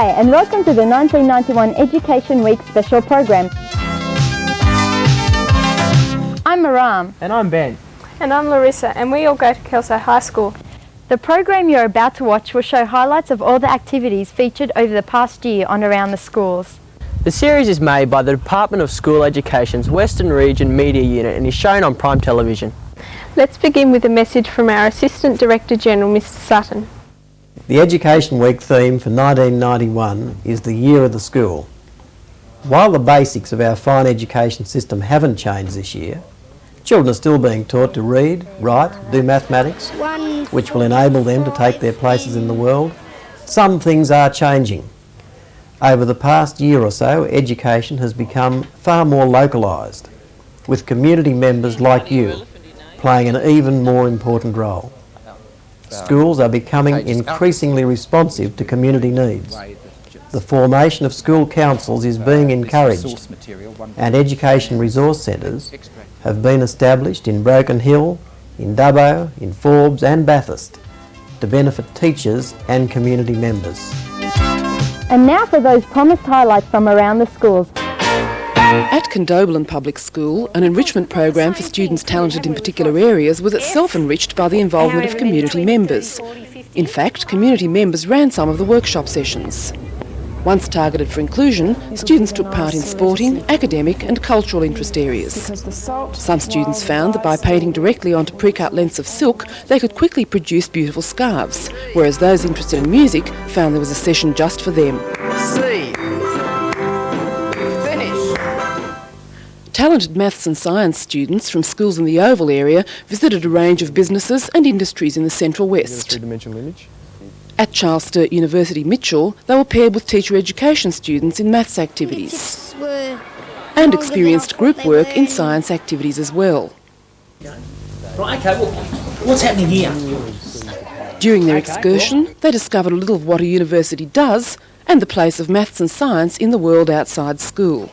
Hi, and welcome to the 1991 Education Week special program. I'm Maram. And I'm Ben. And I'm Larissa, and we all go to Kelso High School. The program you're about to watch will show highlights of all the activities featured over the past year on around the schools. The series is made by the Department of School Education's Western Region Media Unit and is shown on Prime Television. Let's begin with a message from our Assistant Director General, Mr. Sutton. The Education Week theme for 1991 is the Year of the School. While the basics of our fine education system haven't changed this year, children are still being taught to read, write, do mathematics, which will enable them to take their places in the world. Some things are changing. Over the past year or so, education has become far more localised, with community members like you playing an even more important role. Schools are becoming increasingly responsive to community needs. The formation of school councils is being encouraged, and education resource centres have been established in Broken Hill, in Dubbo, in Forbes and Bathurst to benefit teachers and community members. And now for those promised highlights from around the schools. At Condobolin Public School, an enrichment program for students talented in particular areas was itself enriched by the involvement of community members. In fact, community members ran some of the workshop sessions. Once targeted for inclusion, students took part in sporting, academic and cultural interest areas. Some students found that by painting directly onto pre-cut lengths of silk, they could quickly produce beautiful scarves, whereas those interested in music found there was a session just for them. Talented maths and science students from schools in the Oval area visited a range of businesses and industries in the Central West. At Charles Sturt University Mitchell, they were paired with teacher education students in maths activities and experienced group work in science activities as well. Right, okay, well, what's happening here? During their excursion, they discovered a little of what a university does and the place of maths and science in the world outside school.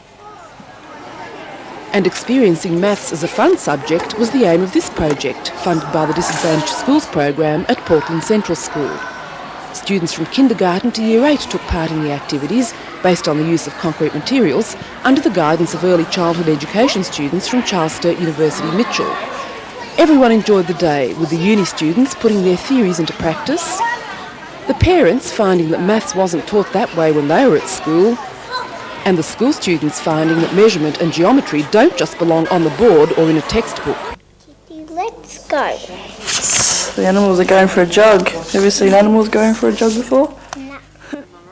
And experiencing maths as a fun subject was the aim of this project, funded by the Disadvantaged Schools program at Portland Central School. Students from kindergarten to year 8 took part in the activities, based on the use of concrete materials, under the guidance of early childhood education students from Charles Sturt University Mitchell. Everyone enjoyed the day, with the uni students putting their theories into practice, the parents finding that maths wasn't taught that way when they were at school, and the school students finding that measurement and geometry don't just belong on the board or in a textbook. Let's go. The animals are going for a jog. Have you seen animals going for a jog before? No.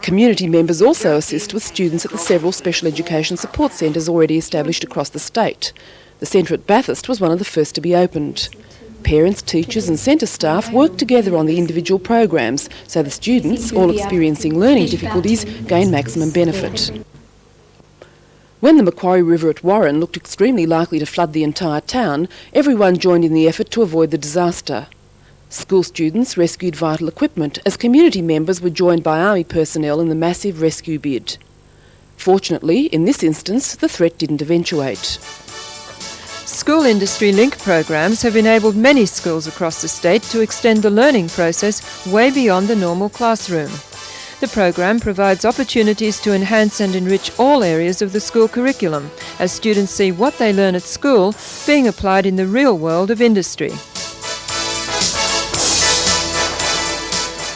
Community members also assist with students at the several special education support centres already established across the state. The centre at Bathurst was one of the first to be opened. Parents, teachers and centre staff work together on the individual programs so the students, all experiencing learning difficulties, gain maximum benefit. When the Macquarie River at Warren looked extremely likely to flood the entire town, everyone joined in the effort to avoid the disaster. School students rescued vital equipment as community members were joined by army personnel in the massive rescue bid. Fortunately, in this instance, the threat didn't eventuate. School Industry Link programs have enabled many schools across the state to extend the learning process way beyond the normal classroom. The program provides opportunities to enhance and enrich all areas of the school curriculum as students see what they learn at school being applied in the real world of industry.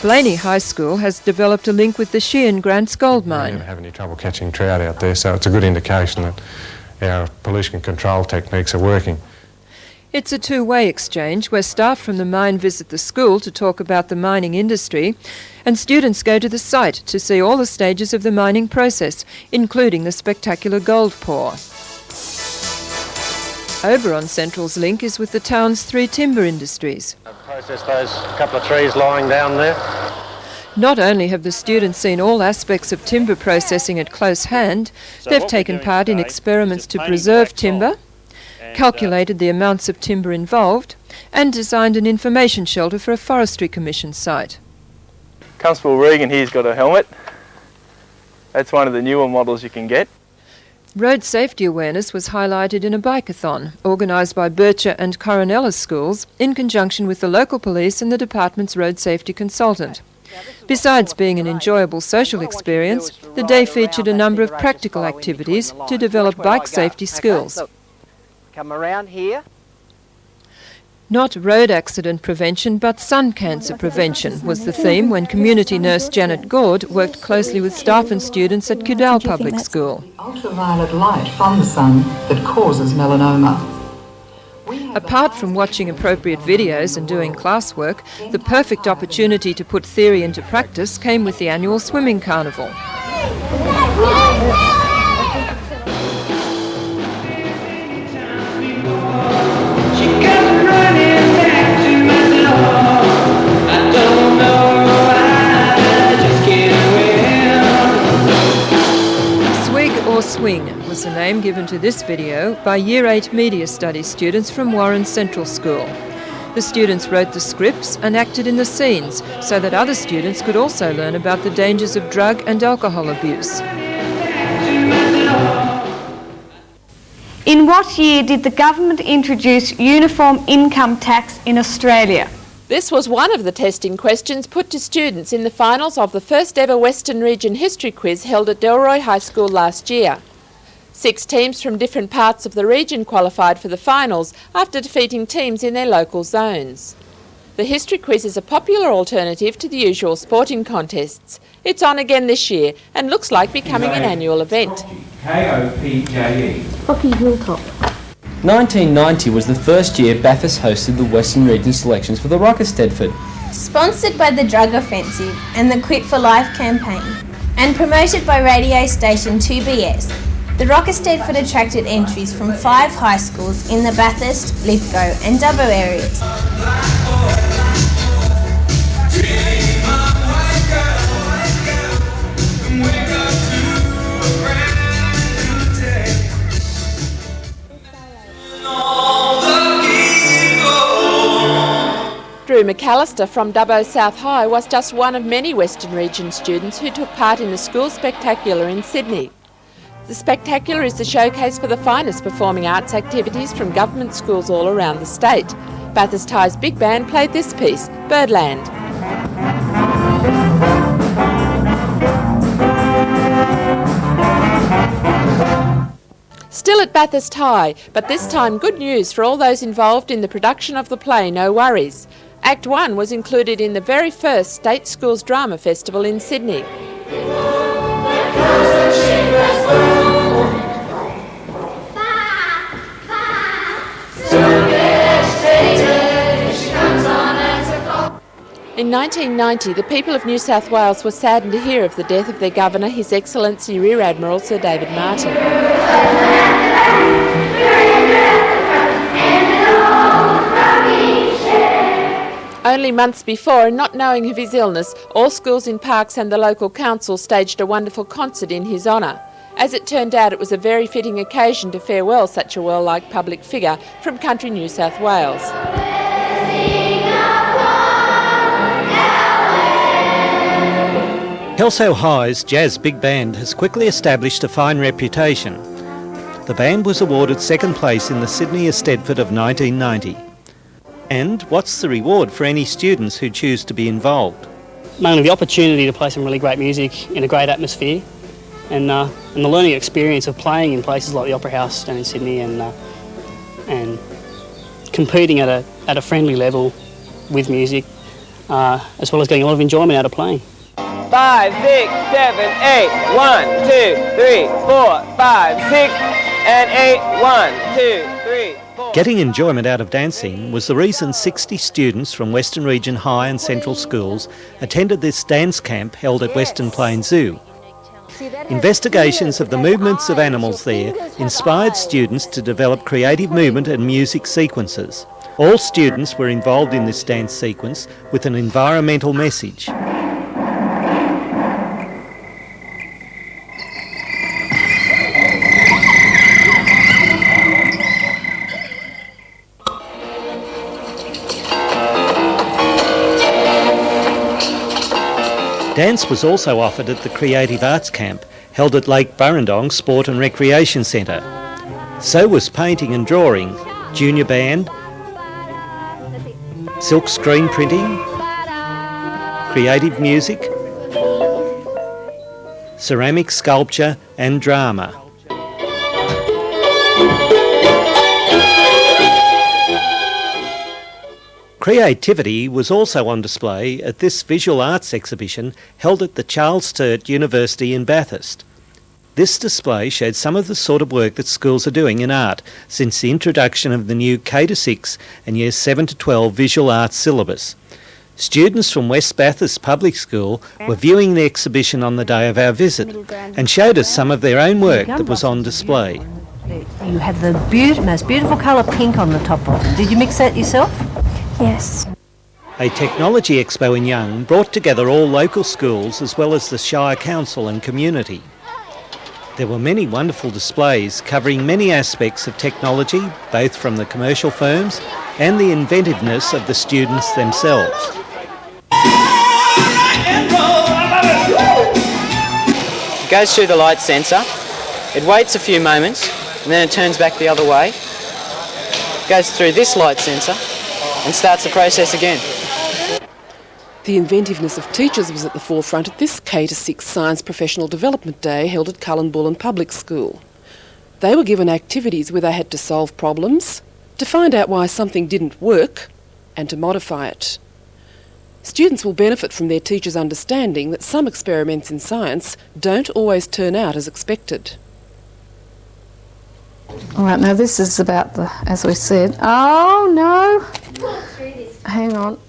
Blaney High School has developed a link with the Sheehan Grants gold mine. We don't have any trouble catching trout out there, so it's a good indication that our pollution control techniques are working. It's a two-way exchange where staff from the mine visit the school to talk about the mining industry and students go to the site to see all the stages of the mining process, including the spectacular gold pour. Oberon Central's link is with the town's 3 timber industries. Process those couple of trees lying down there. Not only have the students seen all aspects of timber processing at close hand, they've taken part in experiments to preserve timber, calculated the amounts of timber involved, and designed an information shelter for a Forestry Commission site. Constable Regan here's got a helmet. That's one of the newer models you can get. Road safety awareness was highlighted in a bike-a-thon organised by Bircher and Coronella schools in conjunction with the local police and the department's road safety consultant. Besides being an enjoyable social experience, the day featured a number of practical activities to develop bike safety skills. Come around here. Not road accident prevention, but sun cancer prevention was the theme when community nurse Janet Gord worked closely with staff and students at Kudal Public School. Ultraviolet light from the sun that causes melanoma. Apart from watching appropriate videos and doing classwork, the perfect opportunity to put theory into practice came with the annual swimming carnival. Or Swing was the name given to this video by Year 8 Media Studies students from Warren Central School. The students wrote the scripts and acted in the scenes so that other students could also learn about the dangers of drug and alcohol abuse. In what year did the government introduce uniform income tax in Australia? This was one of the testing questions put to students in the finals of the first ever Western Region History Quiz held at Delroy High School last year. 6 teams from different parts of the region qualified for the finals after defeating teams in their local zones. The History Quiz is a popular alternative to the usual sporting contests. It's on again this year and looks like becoming an annual event. K-O-P-J-E. Rocky Hilltop. 1990 was the first year Bathurst hosted the Western Region selections for the Rock of Stedford. Sponsored by the Drug Offensive and the Quit for Life campaign, and promoted by radio station 2BS, the Rock of Stedford attracted entries from 5 high schools in the Bathurst, Lithgow and Dubbo areas. Drew McAllister from Dubbo South High was just one of many Western Region students who took part in the school spectacular in Sydney. The spectacular is the showcase for the finest performing arts activities from government schools all around the state. Bathurst High's big band played this piece, Birdland. Still at Bathurst High, but this time good news for all those involved in the production of the play No Worries. Act 1 was included in the very first State Schools Drama Festival in Sydney. In 1990, the people of New South Wales were saddened to hear of the death of their Governor, His Excellency Rear Admiral Sir David Martin. Only months before, and not knowing of his illness, all schools in Parkes and the local council staged a wonderful concert in his honour. As it turned out, it was a very fitting occasion to farewell such a well-liked public figure from country New South Wales. Kelso High's jazz big band has quickly established a fine reputation. The band was awarded second place in the Sydney Eisteddfod of 1990. And what's the reward for any students who choose to be involved? Mainly the opportunity to play some really great music in a great atmosphere, and the learning experience of playing in places like the Opera House down in Sydney, and competing at a friendly level with music, as well as getting a lot of enjoyment out of playing. 5, 6, 7, 8. 1, 2, 3, 4, 5, 6, and 8. 1, 2, 3, 4. Getting enjoyment out of dancing was the reason 60 students from Western Region High and Central Schools attended this dance camp held at Western Plains Zoo. Investigations of the movements of animals there inspired students to develop creative movement and music sequences. All students were involved in this dance sequence with an environmental message. Dance was also offered at the Creative Arts Camp, held at Lake Burrendong Sport and Recreation Centre. So was painting and drawing, junior band, silk screen printing, creative music, ceramic sculpture and drama. Creativity was also on display at this visual arts exhibition held at the Charles Sturt University in Bathurst. This display showed some of the sort of work that schools are doing in art since the introduction of the new K-6 and Years 7 to 12 visual arts syllabus. Students from West Bathurst Public School were viewing the exhibition on the day of our visit and showed us some of their own work that was on display. You have the most beautiful colour pink on the top of them. Did you mix that yourself? Yes. A technology expo in Young brought together all local schools as well as the Shire Council and community. There were many wonderful displays covering many aspects of technology, both from the commercial firms and the inventiveness of the students themselves. It goes through the light sensor, it waits a few moments and then it turns back the other way, it goes through this light sensor and starts the process again. The inventiveness of teachers was at the forefront at this K-6 Science Professional Development Day held at Cullenbullen Public School. They were given activities where they had to solve problems, to find out why something didn't work, and to modify it. Students will benefit from their teachers' understanding that some experiments in science don't always turn out as expected. All right, now this is about the, as we said, oh no, hang on.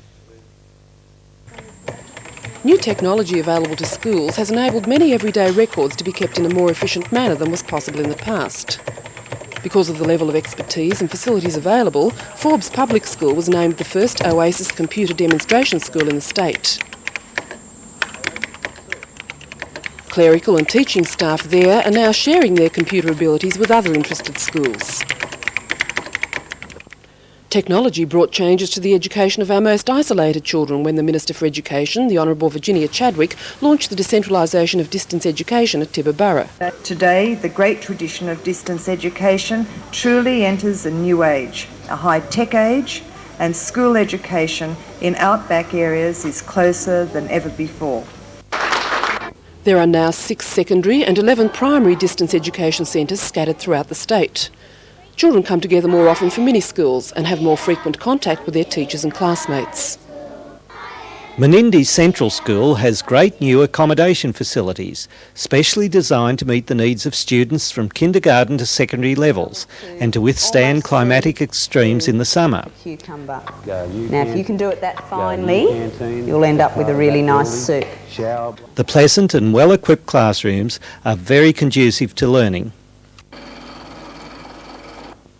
New technology available to schools has enabled many everyday records to be kept in a more efficient manner than was possible in the past. Because of the level of expertise and facilities available, Forbes Public School was named the first Oasis computer demonstration school in the state. Clerical and teaching staff there are now sharing their computer abilities with other interested schools. Technology brought changes to the education of our most isolated children when the Minister for Education, the Honourable Virginia Chadwick, launched the decentralisation of distance education at Tibooburra. Today, the great tradition of distance education truly enters a new age, a high-tech age, and school education in outback areas is closer than ever before. There are now 6 secondary and 11 primary distance education centres scattered throughout the state. Children come together more often for mini-schools and have more frequent contact with their teachers and classmates. Menindee Central School has great new accommodation facilities, specially designed to meet the needs of students from kindergarten to secondary levels and to withstand climatic extremes in the summer. Cucumber. Now if you can do it that finely, you'll end up with a really nice soup. The pleasant and well-equipped classrooms are very conducive to learning.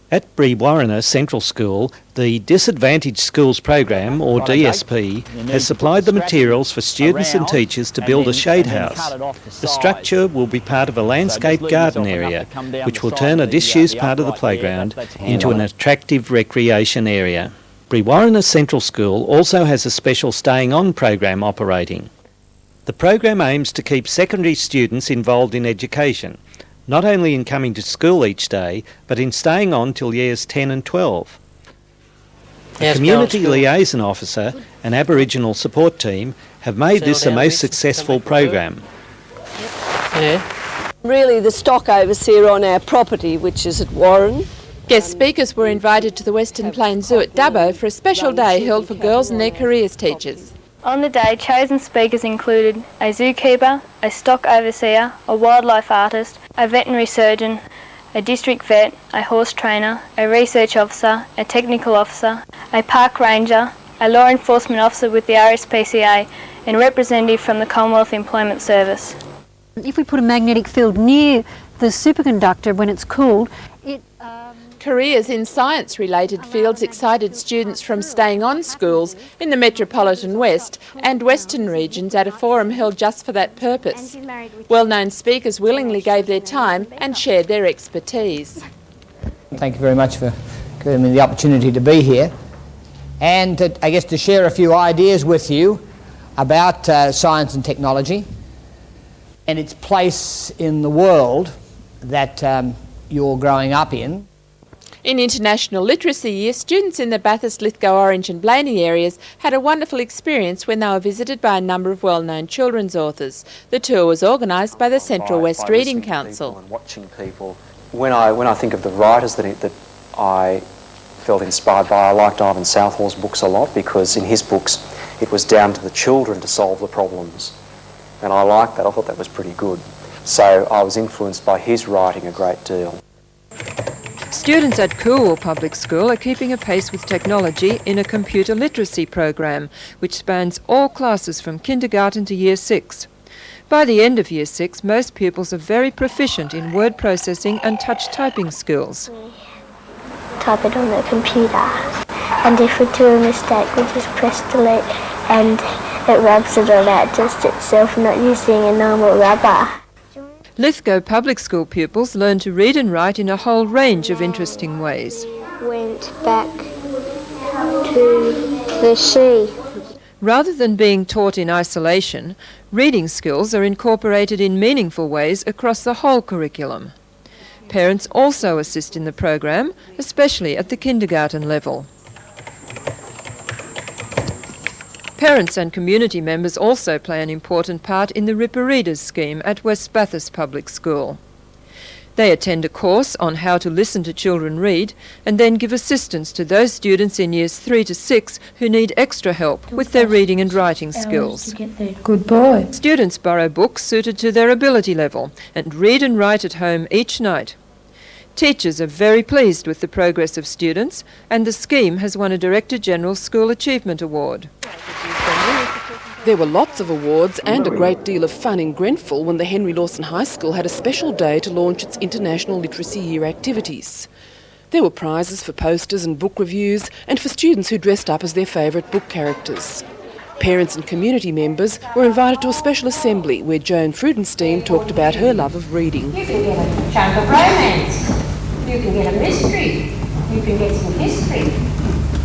At Brewarrina Central School, the Disadvantaged Schools Program, or DSP, has supplied the materials for students and teachers to build a shade house. The structure will be part of a landscape garden area, which will turn a disused part of the playground into an attractive recreation area. Brewarrina Central School also has a special Staying On program operating. The program aims to keep secondary students involved in education, not only in coming to school each day, but in staying on till years 10 and 12. A community liaison officer and Aboriginal support team have made this a most successful program. Really the stock overseer on our property, which is at Warren. Guest speakers were invited to the Western Plains Zoo at Dubbo for a special day held for girls and their careers teachers. On the day, chosen speakers included a zookeeper, a stock overseer, a wildlife artist, a veterinary surgeon, a district vet, a horse trainer, a research officer, a technical officer, a park ranger, a law enforcement officer with the RSPCA, and a representative from the Commonwealth Employment Service. If we put a magnetic field near the superconductor when it's cooled, it... Careers in science-related fields excited students from Staying On schools in the Metropolitan West and Western regions at a forum held just for that purpose. Well-known speakers willingly gave their time and shared their expertise. Thank you very much for giving me the opportunity to be here and I guess to share a few ideas with you about science and technology and its place in the world that you're growing up in. In International Literacy Year, students in the Bathurst, Lithgow, Orange and Blaney areas had a wonderful experience when they were visited by a number of well-known children's authors. The tour was organised by the Central West Reading Council. And watching people. When I think of the writers that I felt inspired by, I liked Ivan Southall's books a lot, because in his books it was down to the children to solve the problems. And I liked that. I thought that was pretty good. So I was influenced by his writing a great deal. Students at Coolwell Public School are keeping a pace with technology in a computer literacy program, which spans all classes from kindergarten to Year 6. By the end of Year 6, most pupils are very proficient in word processing and touch typing skills. Type it on the computer, and if we do a mistake, we just press delete and it rubs it all out just itself, not using a normal rubber. Lithgow Public School pupils learn to read and write in a whole range of interesting ways. Went back to the sea. Rather than being taught in isolation, reading skills are incorporated in meaningful ways across the whole curriculum. Parents also assist in the program, especially at the kindergarten level. Parents and community members also play an important part in the Ripper Readers scheme at West Bathurst Public School. They attend a course on how to listen to children read and then give assistance to those students in Years 3 to 6 who need extra help with their reading and writing skills. Good boy. Students borrow books suited to their ability level and read and write at home each night. Teachers are very pleased with the progress of students, and the scheme has won a Director General School Achievement Award. There were lots of awards and a great deal of fun in Grenfell when the Henry Lawson High School had a special day to launch its International Literacy Year activities. There were prizes for posters and book reviews, and for students who dressed up as their favourite book characters. Parents and community members were invited to a special assembly where Joan Frudenstein talked about her love of reading. You can get a chunk of romance, you can get a mystery, you can get some history,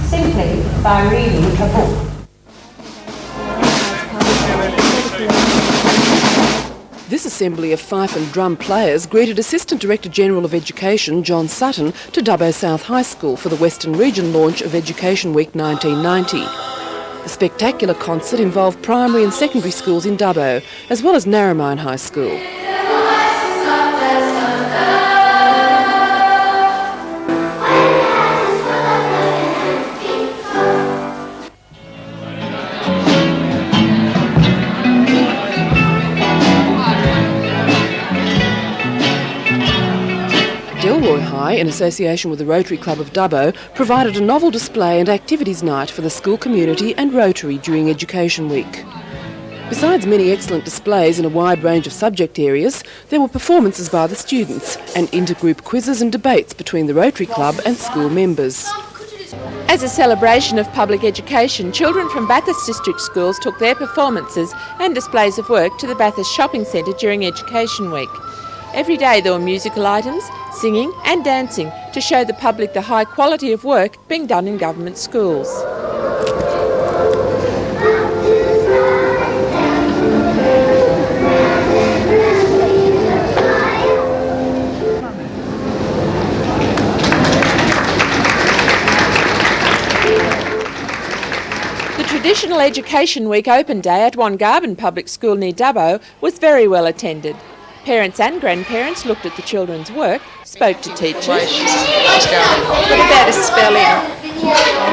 simply by reading a book. This assembly of fife and drum players greeted Assistant Director General of Education John Sutton to Dubbo South High School for the Western Region launch of Education Week 1990. The spectacular concert involved primary and secondary schools in Dubbo, as well as Narromine High School. High, in association with the Rotary Club of Dubbo, provided a novel display and activities night for the school community and Rotary during Education Week. Besides many excellent displays in a wide range of subject areas, there were performances by the students and intergroup quizzes and debates between the Rotary Club and school members. As a celebration of public education, children from Bathurst District schools took their performances and displays of work to the Bathurst Shopping Centre during Education Week. Every day there were musical items, singing and dancing to show the public the high quality of work being done in government schools. The traditional Education Week Open Day at Wongarban Public School near Dubbo was very well attended. Parents and grandparents looked at the children's work, spoke to teachers. What about her spelling?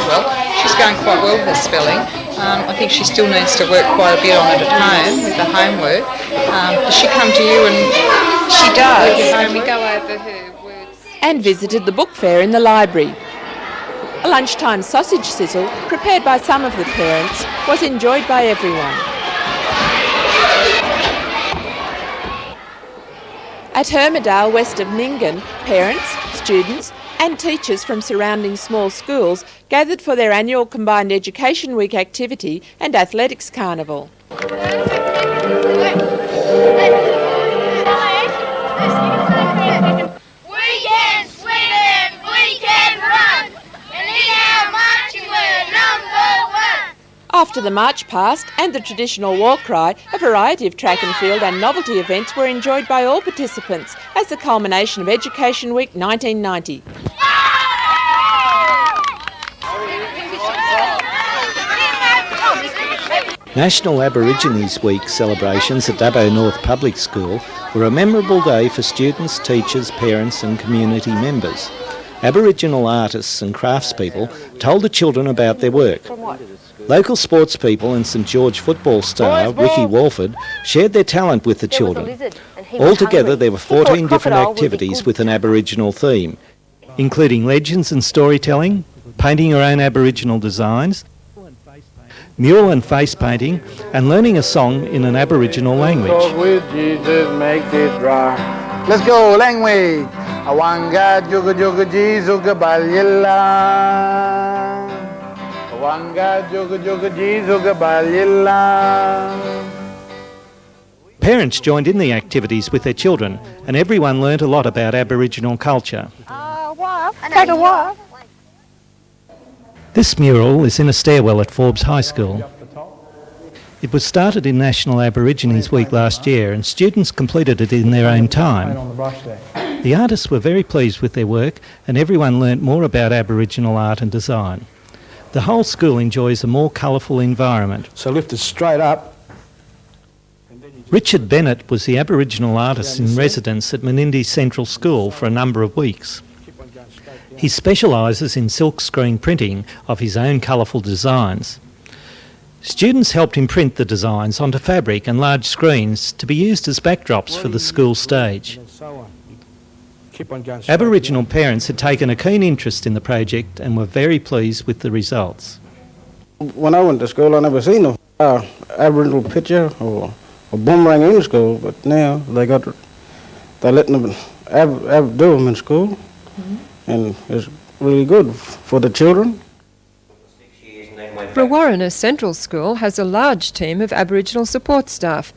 Well, she's going quite well with her spelling. I think she still needs to work quite a bit on it at home with the homework. Does she come to you and she does? And we go over her words. And visited the book fair in the library. A lunchtime sausage sizzle, prepared by some of the parents, was enjoyed by everyone. At Hermedale, west of Nyngan, parents, students and teachers from surrounding small schools gathered for their annual Combined Education Week activity and athletics carnival. After the march past and the traditional war cry, a variety of track and field and novelty events were enjoyed by all participants as the culmination of Education Week 1990. National Aborigines Week celebrations at Dubbo North Public School were a memorable day for students, teachers, parents and community members. Aboriginal artists and craftspeople told the children about their work. Local sports people and St George football star Ricky Walford shared their talent with the children. Altogether there were 14 different activities with an Aboriginal theme, including legends and storytelling, painting your own Aboriginal designs, mural and face painting, and learning a song in an Aboriginal language. Let's go, language. Awanga juga juga ji juga balyilla. Awanga juga juga ji juga balyilla. Parents joined in the activities with their children, and everyone learnt a lot about Aboriginal culture. This mural is in a stairwell at Forbes High School. It was started in National Aborigines Week last year, and students completed it in their own time. The artists were very pleased with their work, and everyone learnt more about Aboriginal art and design. The whole school enjoys a more colourful environment. So lift it straight up. Richard Bennett was the Aboriginal artist in residence at Menindee Central School for a number of weeks. He specialises in silkscreen printing of his own colourful designs. Students helped him print the designs onto fabric and large screens to be used as backdrops for the school stage. Aboriginal parents had taken a keen interest in the project and were very pleased with the results. When I went to school, I never seen a Aboriginal picture or a boomerang in school, but now they're letting them do them in school, and it's really good for the children. Brewarrina Central School has a large team of Aboriginal support staff,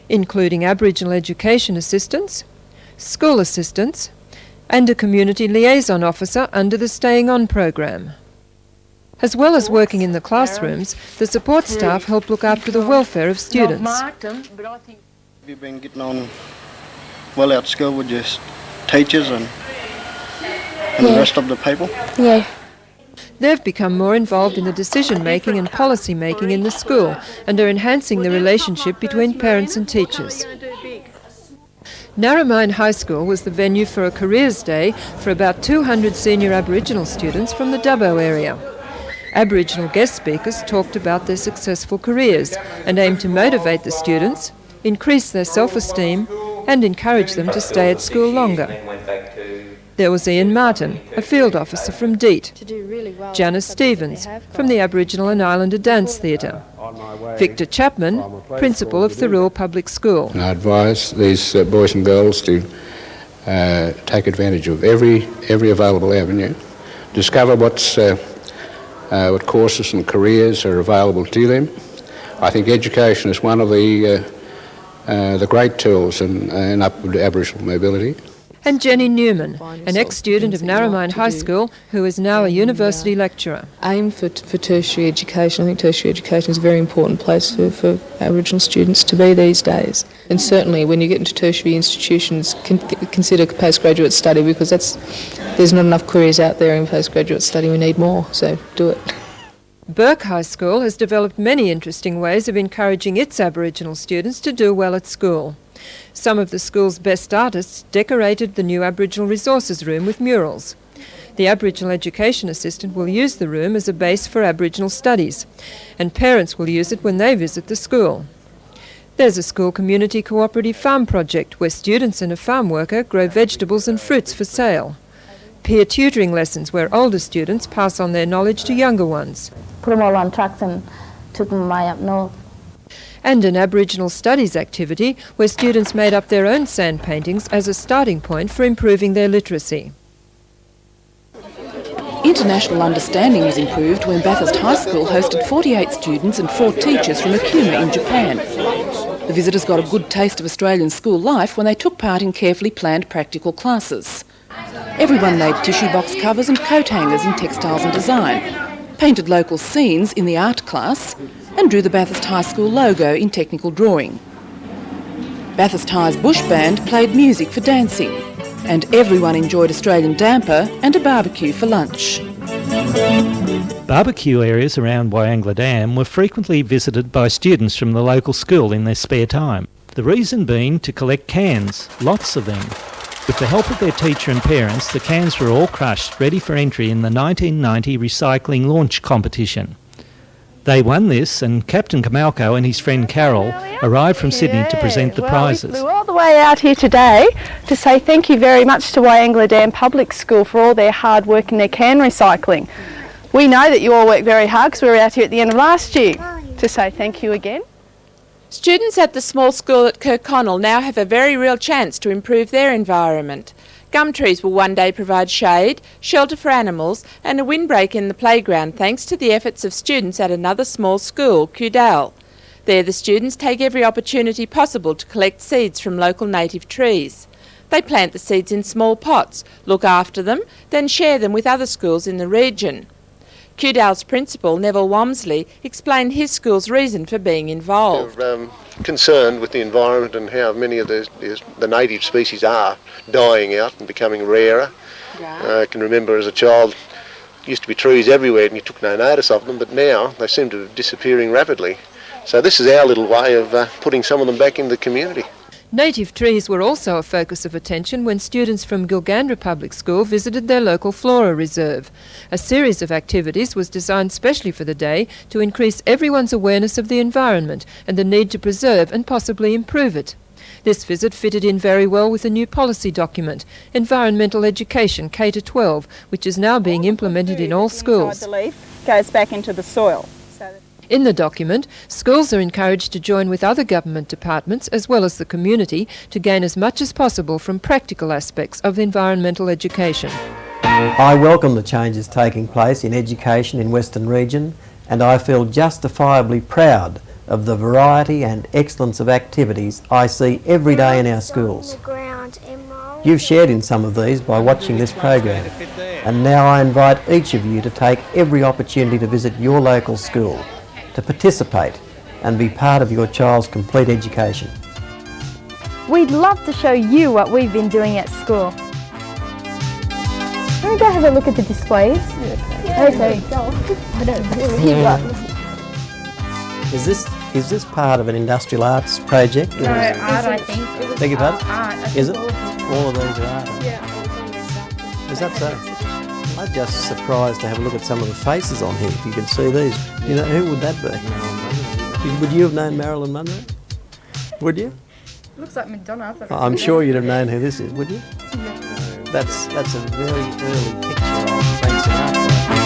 including Aboriginal education assistants, school assistants, and a community liaison officer under the Staying On program. As well as working in the classrooms, the support staff help look after the welfare of students. You've been getting on well at school with your teachers and the rest of the people? Yeah. They've become more involved in the decision-making and policy-making in the school and are enhancing the relationship between parents and teachers. Narromine High School was the venue for a careers day for about 200 senior Aboriginal students from the Dubbo area. Aboriginal guest speakers talked about their successful careers and aimed to motivate the students, increase their self-esteem and encourage them to stay at school longer. There was Ian Martin, a field officer from Deet, Janice Stevens from the Aboriginal and Islander Dance Theatre, Victor Chapman, principal of Thurrool Public School. I advise these boys and girls to take advantage of every available avenue, discover what courses and careers are available to them. I think education is one of the great tools in upward Aboriginal mobility. And Jenny Newman, an ex-student of Narromine High School who is now a university lecturer. Aim for tertiary education. I think tertiary education is a very important place for Aboriginal students to be these days. And certainly when you get into tertiary institutions, consider postgraduate study, because there's not enough careers out there in postgraduate study. We need more, so do it. Burke High School has developed many interesting ways of encouraging its Aboriginal students to do well at school. Some of the school's best artists decorated the new Aboriginal Resources Room with murals. The Aboriginal Education Assistant will use the room as a base for Aboriginal studies, and parents will use it when they visit the school. There's a school community cooperative farm project where students and a farm worker grow vegetables and fruits for sale. Peer tutoring lessons where older students pass on their knowledge to younger ones. Put them all on trucks and took them way up north. And an Aboriginal studies activity where students made up their own sand paintings as a starting point for improving their literacy. International understanding was improved when Bathurst High School hosted 48 students and 4 teachers from Akuma in Japan. The visitors got a good taste of Australian school life when they took part in carefully planned practical classes. Everyone made tissue box covers and coat hangers in textiles and design, painted local scenes in the art class, and drew the Bathurst High School logo in technical drawing. Bathurst High's bush band played music for dancing, and everyone enjoyed Australian damper and a barbecue for lunch. Barbecue areas around Wyangla Dam were frequently visited by students from the local school in their spare time. The reason being to collect cans, lots of them. With the help of their teacher and parents, the cans were all crushed, ready for entry in the 1990 recycling launch competition. They won this, and Captain Kamalko and his friend Carol arrived from Sydney to present the prizes. We flew all the way out here today to say thank you very much to Wyangla Dam Public School for all their hard work in their can recycling. We know that you all work very hard because we were out here at the end of last year to say thank you again. Students at the small school at Kirkconnell now have a very real chance to improve their environment. Gum trees will one day provide shade, shelter for animals and a windbreak in the playground thanks to the efforts of students at another small school, Cudal. There the students take every opportunity possible to collect seeds from local native trees. They plant the seeds in small pots, look after them, then share them with other schools in the region. Cudal's principal, Neville Wamsley, explained his school's reason for being involved. We're concerned with the environment and how many of the native species are dying out and becoming rarer. I can remember as a child, used to be trees everywhere and you took no notice of them, but now they seem to be disappearing rapidly. So this is our little way of putting some of them back in the community. Native trees were also a focus of attention when students from Gilgandra Public School visited their local flora reserve. A series of activities was designed specially for the day to increase everyone's awareness of the environment and the need to preserve and possibly improve it. This visit fitted in very well with a new policy document, Environmental Education K-12, which is now being implemented in all schools. The leaf goes back into the soil. In the document, schools are encouraged to join with other government departments as well as the community to gain as much as possible from practical aspects of environmental education. I welcome the changes taking place in education in Western Region, and I feel justifiably proud of the variety and excellence of activities I see every day in our schools. You've shared in some of these by watching this program, and now I invite each of you to take every opportunity to visit your local school, to participate and be part of your child's complete education. We'd love to show you what we've been doing at school. Can we go have a look at the displays? Yeah. Okay. I don't see what. Is this part of an industrial arts project? No, art, I think. Beg your pardon? Art. Is it? All of these are art? Yeah. Is that so? I'm just surprised to have a look at some of the faces on here, if you can see these. You know, who would that be? Would you have known Marilyn Monroe? Would you? Looks like Madonna. I'm sure you'd have known who this is, would you? That's a very early picture of Frank Sinatra.